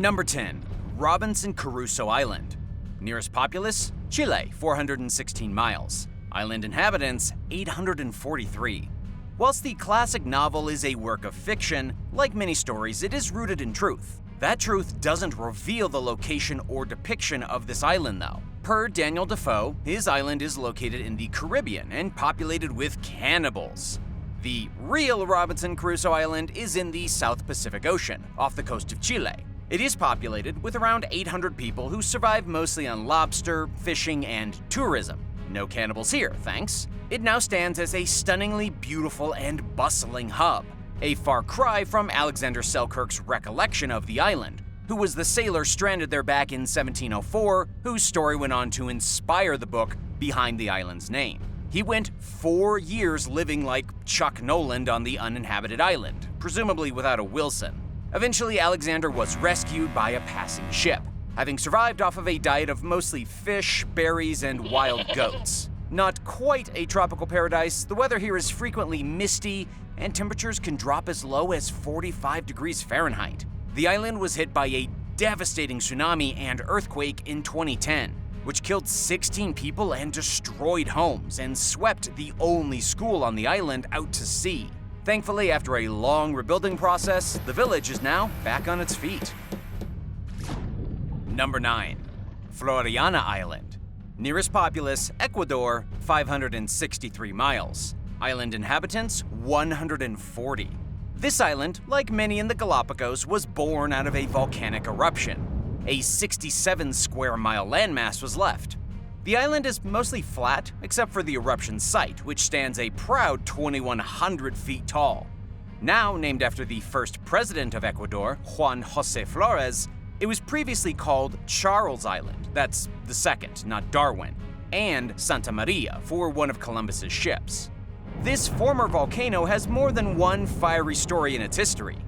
Number 10. Robinson Crusoe Island. Nearest populace, Chile, 416 miles. Island inhabitants, 843. Whilst the classic novel is a work of fiction, like many stories, it is rooted in truth. That truth doesn't reveal the location or depiction of this island, though. Per Daniel Defoe, his island is located in the Caribbean and populated with cannibals. The real Robinson Crusoe Island is in the South Pacific Ocean, off the coast of Chile. It is populated with around 800 people who survive mostly on lobster, fishing, and tourism. No cannibals here, thanks. It now stands as a stunningly beautiful and bustling hub, a far cry from Alexander Selkirk's recollection of the island, who was the sailor stranded there back in 1704, whose story went on to inspire the book behind the island's name. He went 4 years living like Chuck Noland on the uninhabited island, presumably without a Wilson. Eventually, Alexander was rescued by a passing ship, having survived off of a diet of mostly fish, berries, and wild goats. Not quite a tropical paradise, the weather here is frequently misty, and temperatures can drop as low as 45 degrees Fahrenheit. The island was hit by a devastating tsunami and earthquake in 2010, which killed 16 people and destroyed homes and swept the only school on the island out to sea. Thankfully, after a long rebuilding process, the village is now back on its feet. Number 9. Floriana Island. Nearest populace, Ecuador, 563 miles. Island inhabitants, 140. This island, like many in the Galapagos, was born out of a volcanic eruption. A 67 square mile landmass was left. The island is mostly flat, except for the eruption site, which stands a proud 2,100 feet tall. Now named after the first president of Ecuador, Juan José Flores, it was previously called Charles Island, that's the second, not Darwin, and Santa Maria for one of Columbus's ships. This former volcano has more than one fiery story in its history.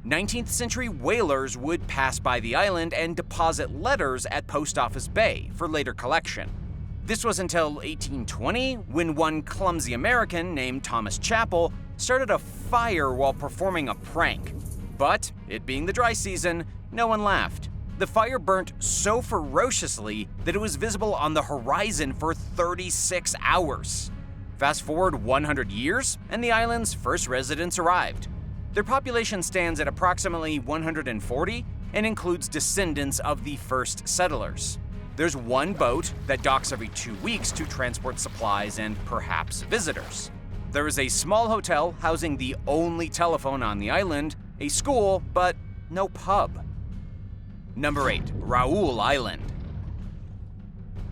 19th century whalers would pass by the island and deposit letters at Post Office Bay for later collection. This was until 1820, when one clumsy American named Thomas Chappell started a fire while performing a prank. But, it being the dry season, no one laughed. The fire burnt so ferociously that it was visible on the horizon for 36 hours. Fast forward 100 years, and the island's first residents arrived. Their population stands at approximately 140 and includes descendants of the first settlers. There's one boat that docks every 2 weeks to transport supplies and perhaps visitors. There is a small hotel housing the only telephone on the island, a school, but no pub. Number 8. Raoul Island.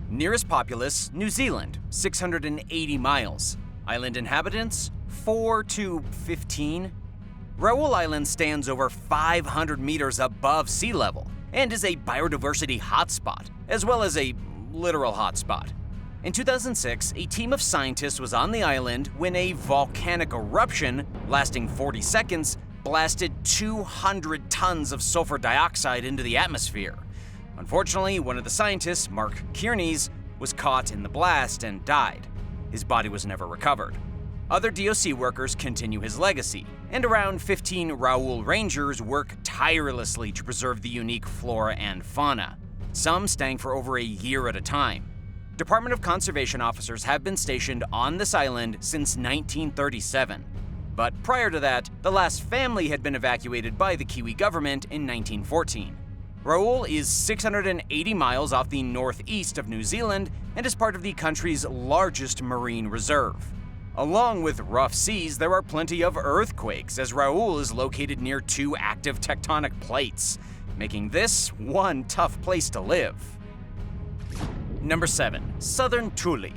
Nearest populace, New Zealand, 680 miles. Island inhabitants, 4 to 15. Raoul Island stands over 500 meters above sea level and is a biodiversity hotspot, as well as a literal hotspot. In 2006, a team of scientists was on the island when a volcanic eruption, lasting 40 seconds, blasted 200 tons of sulfur dioxide into the atmosphere. Unfortunately, one of the scientists, Mark Kearneys, was caught in the blast and died. His body was never recovered. Other DOC workers continue his legacy, and around 15 Raoul Rangers work tirelessly to preserve the unique flora and fauna, some staying for over a year at a time. Department of Conservation officers have been stationed on this island since 1937. But prior to that, the last family had been evacuated by the Kiwi government in 1914. Raoul is 680 miles off the northeast of New Zealand and is part of the country's largest marine reserve. Along with rough seas, there are plenty of earthquakes, as Raoul is located near 2 active tectonic plates, making this one tough place to live. Number 7. Southern Thule.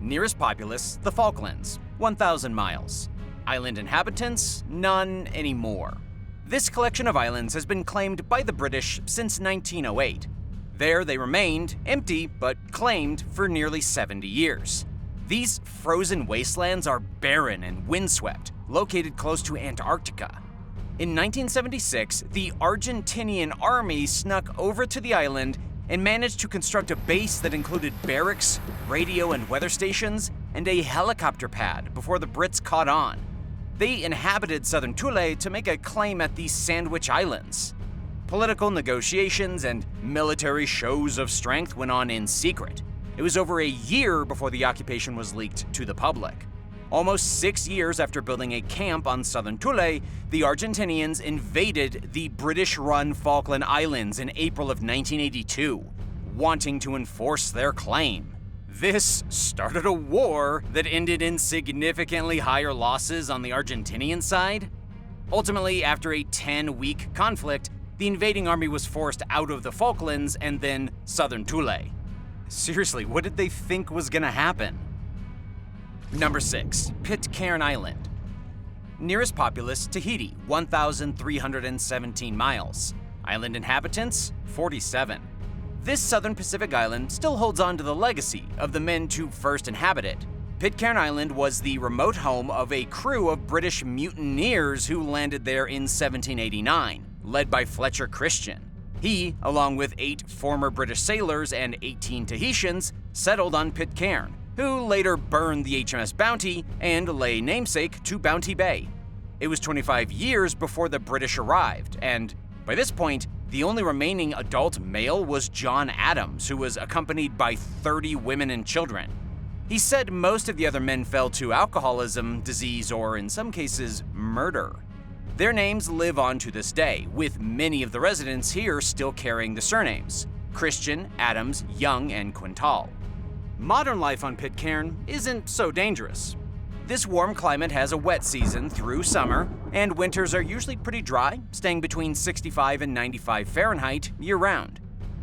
Nearest populace, the Falklands, 1,000 miles. Island inhabitants, none anymore. This collection of islands has been claimed by the British since 1908. There they remained, empty but claimed for nearly 70 years. These frozen wastelands are barren and windswept, located close to Antarctica. In 1976, the Argentinian army snuck over to the island and managed to construct a base that included barracks, radio and weather stations, and a helicopter pad before the Brits caught on. They inhabited southern Thule to make a claim at the Sandwich Islands. Political negotiations and military shows of strength went on in secret. It was over a year before the occupation was leaked to the public. Almost 6 years after building a camp on southern Thule, the Argentinians invaded the British-run Falkland Islands in April of 1982, wanting to enforce their claim. This started a war that ended in significantly higher losses on the Argentinian side. Ultimately, after a 10-week conflict, the invading army was forced out of the Falklands and then southern Thule. Seriously, what did they think was gonna happen? Number 6. Pitcairn Island. Nearest populace, Tahiti, 1,317 miles. Island inhabitants, 47. This southern Pacific island still holds on to the legacy of the men to first inhabit it. Pitcairn Island was the remote home of a crew of British mutineers who landed there in 1789, led by Fletcher Christian. He, along with 8 former British sailors and 18 Tahitians, settled on Pitcairn, who later burned the HMS Bounty and lay namesake to Bounty Bay. It was 25 years before the British arrived, and by this point, the only remaining adult male was John Adams, who was accompanied by 30 women and children. He said most of the other men fell to alcoholism, disease, or in some cases, murder. Their names live on to this day, with many of the residents here still carrying the surnames: Christian, Adams, Young, and Quintal. Modern life on Pitcairn isn't so dangerous. This warm climate has a wet season through summer, and winters are usually pretty dry, staying between 65 and 95 Fahrenheit year-round.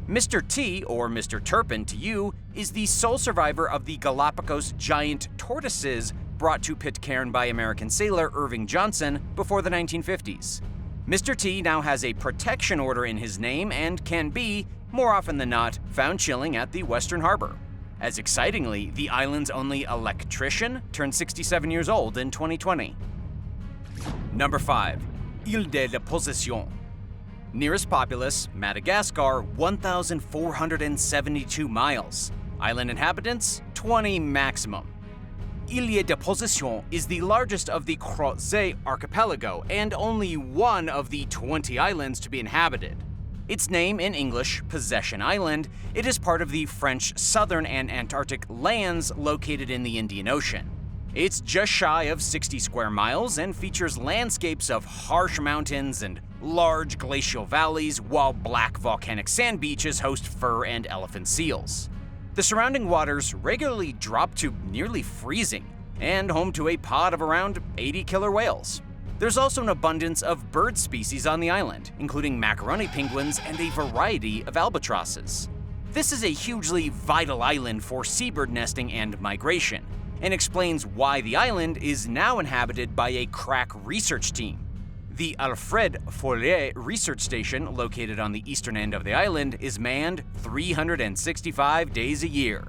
Mr. T, or Mr. Turpin to you, is the sole survivor of the Galapagos giant tortoises brought to Pitcairn by American sailor Irving Johnson before the 1950s. Mr. T now has a protection order in his name and can be, more often than not, found chilling at the Western Harbor. As excitingly, the island's only electrician turned 67 years old in 2020. Number 5. Île de la Possession. Nearest populace, Madagascar, 1,472 miles. Island inhabitants, 20 maximum. Île de Possession is the largest of the Crozet archipelago and only one of the 20 islands to be inhabited. Its name in English, Possession Island, it is part of the French Southern and Antarctic lands located in the Indian Ocean. It's just shy of 60 square miles and features landscapes of harsh mountains and large glacial valleys, while black volcanic sand beaches host fur and elephant seals. The surrounding waters regularly drop to nearly freezing, and home to a pod of around 80 killer whales. There's also an abundance of bird species on the island, including macaroni penguins and a variety of albatrosses. This is a hugely vital island for seabird nesting and migration, and explains why the island is now inhabited by a crack research team. The Alfred Folliet Research Station, located on the eastern end of the island, is manned 365 days a year.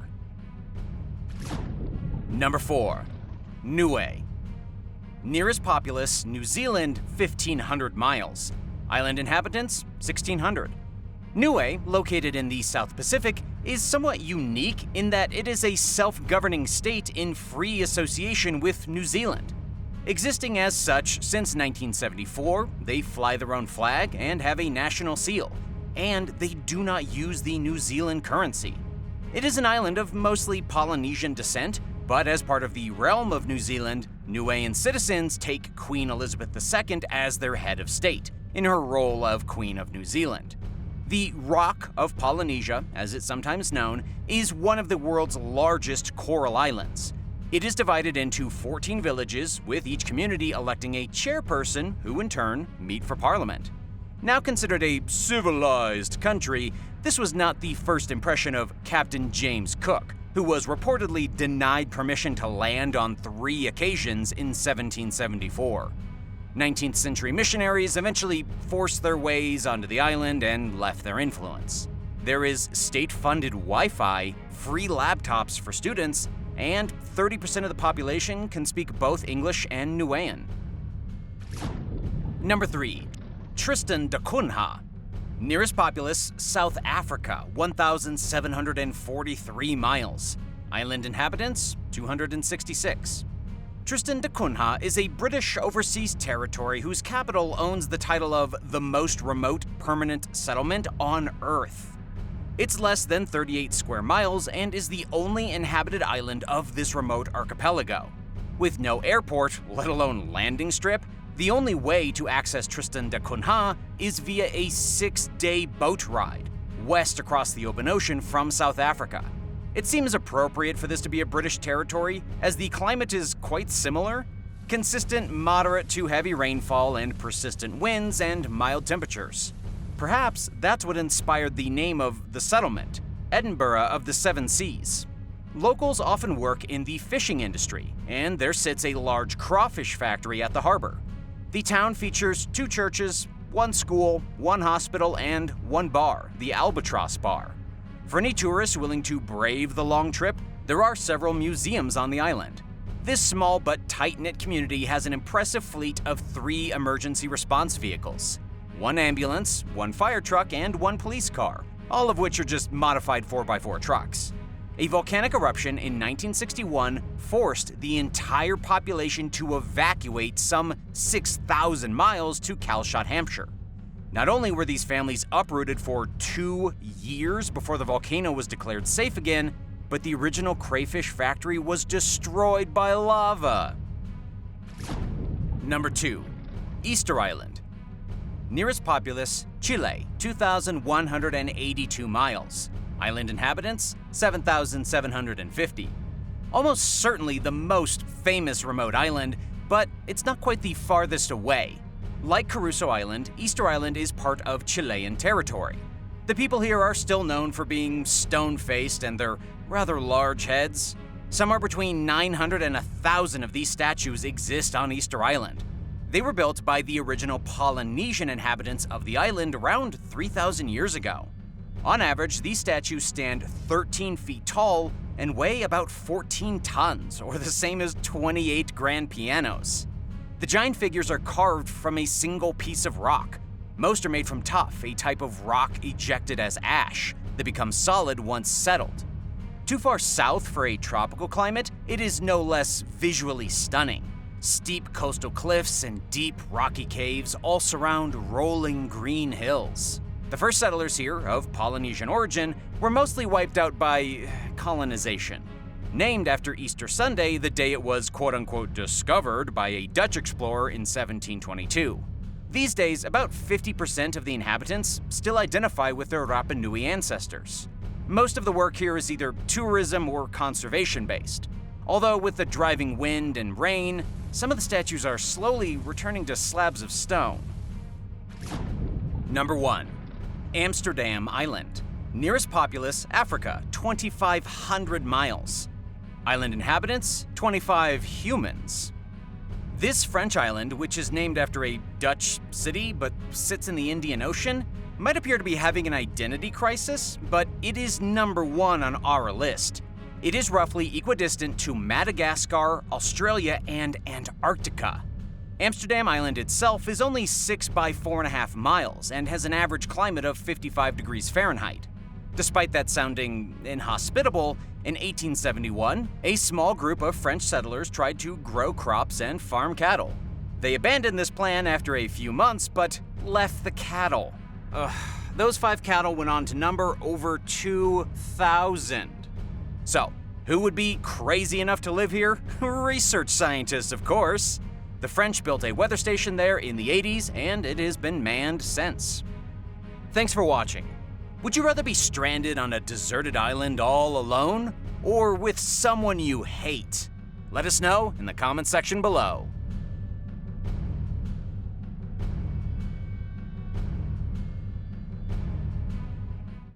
Number 4. Niue. Nearest populace, New Zealand, 1,500 miles. Island inhabitants, 1,600. Niue, located in the South Pacific, is somewhat unique in that it is a self-governing state in free association with New Zealand. Existing as such since 1974, they fly their own flag and have a national seal, and they do not use the New Zealand currency. It is an island of mostly Polynesian descent, but as part of the realm of New Zealand, Niuean citizens take Queen Elizabeth II as their head of state, in her role of Queen of New Zealand. The Rock of Polynesia, as it's sometimes known, is one of the world's largest coral islands. It is divided into 14 villages, with each community electing a chairperson who in turn meet for parliament. Now considered a civilized country, this was not the first impression of Captain James Cook, who was reportedly denied permission to land on 3 occasions in 1774. 19th century missionaries eventually forced their ways onto the island and left their influence. There is state-funded Wi-Fi, free laptops for students, and 30% of the population can speak both English and Niuean. Number 3. Tristan da Cunha. Nearest populace, South Africa, 1,743 miles. Island inhabitants, 266. Tristan da Cunha is a British overseas territory whose capital owns the title of the most remote permanent settlement on Earth. It's less than 38 square miles and is the only inhabited island of this remote archipelago. With no airport, let alone landing strip, the only way to access Tristan da Cunha is via a 6-day boat ride west across the open ocean from South Africa. It seems appropriate for this to be a British territory, as the climate is quite similar: consistent moderate to heavy rainfall and persistent winds and mild temperatures. Perhaps that's what inspired the name of the settlement, Edinburgh of the Seven Seas. Locals often work in the fishing industry, and there sits a large crawfish factory at the harbor. The town features 2 churches, 1 school, 1 hospital, and 1 bar, the Albatross Bar. For any tourists willing to brave the long trip, there are several museums on the island. This small but tight-knit community has an impressive fleet of 3 emergency response vehicles: 1 ambulance, 1 fire truck, and 1 police car, all of which are just modified 4x4 trucks. A volcanic eruption in 1961 forced the entire population to evacuate some 6,000 miles to Calshot, Hampshire. Not only were these families uprooted for 2 years before the volcano was declared safe again, but the original crayfish factory was destroyed by lava. Number 2. Easter Island. Nearest populace, Chile, 2,182 miles. Island inhabitants, 7,750. Almost certainly the most famous remote island, but it's not quite the farthest away. Like Crusoe Island, Easter Island is part of Chilean territory. The people here are still known for being stone-faced and their rather large heads. Somewhere between 900 and 1,000 of these statues exist on Easter Island. They were built by the original Polynesian inhabitants of the island around 3,000 years ago. On average, these statues stand 13 feet tall and weigh about 14 tons, or the same as 28 grand pianos. The giant figures are carved from a single piece of rock. Most are made from tuff, a type of rock ejected as ash that becomes solid once settled. Too far south for a tropical climate, it is no less visually stunning. Steep coastal cliffs and deep rocky caves all surround rolling green hills. The first settlers here, of Polynesian origin, were mostly wiped out by colonization. Named after Easter Sunday, the day it was quote-unquote discovered by a Dutch explorer in 1722. These days, about 50% of the inhabitants still identify with their Rapa Nui ancestors. Most of the work here is either tourism or conservation-based. Although with the driving wind and rain, some of the statues are slowly returning to slabs of stone. Number 1. Amsterdam Island. Nearest populace, Africa, 2,500 miles. Island inhabitants, 25 humans. This French island, which is named after a Dutch city but sits in the Indian Ocean, might appear to be having an identity crisis, but it is number 1 on our list. It is roughly equidistant to Madagascar, Australia, and Antarctica. Amsterdam Island itself is only 6 by 4.5 miles and has an average climate of 55 degrees Fahrenheit. Despite that sounding inhospitable, in 1871, a small group of French settlers tried to grow crops and farm cattle. They abandoned this plan after a few months, but left the cattle. Those 5 cattle went on to number over 2,000. So, who would be crazy enough to live here? Research scientists, of course. The French built a weather station there in the 80s, and it has been manned since. Thanks for watching. Would you rather be stranded on a deserted island all alone, or with someone you hate? Let us know in the comments section below.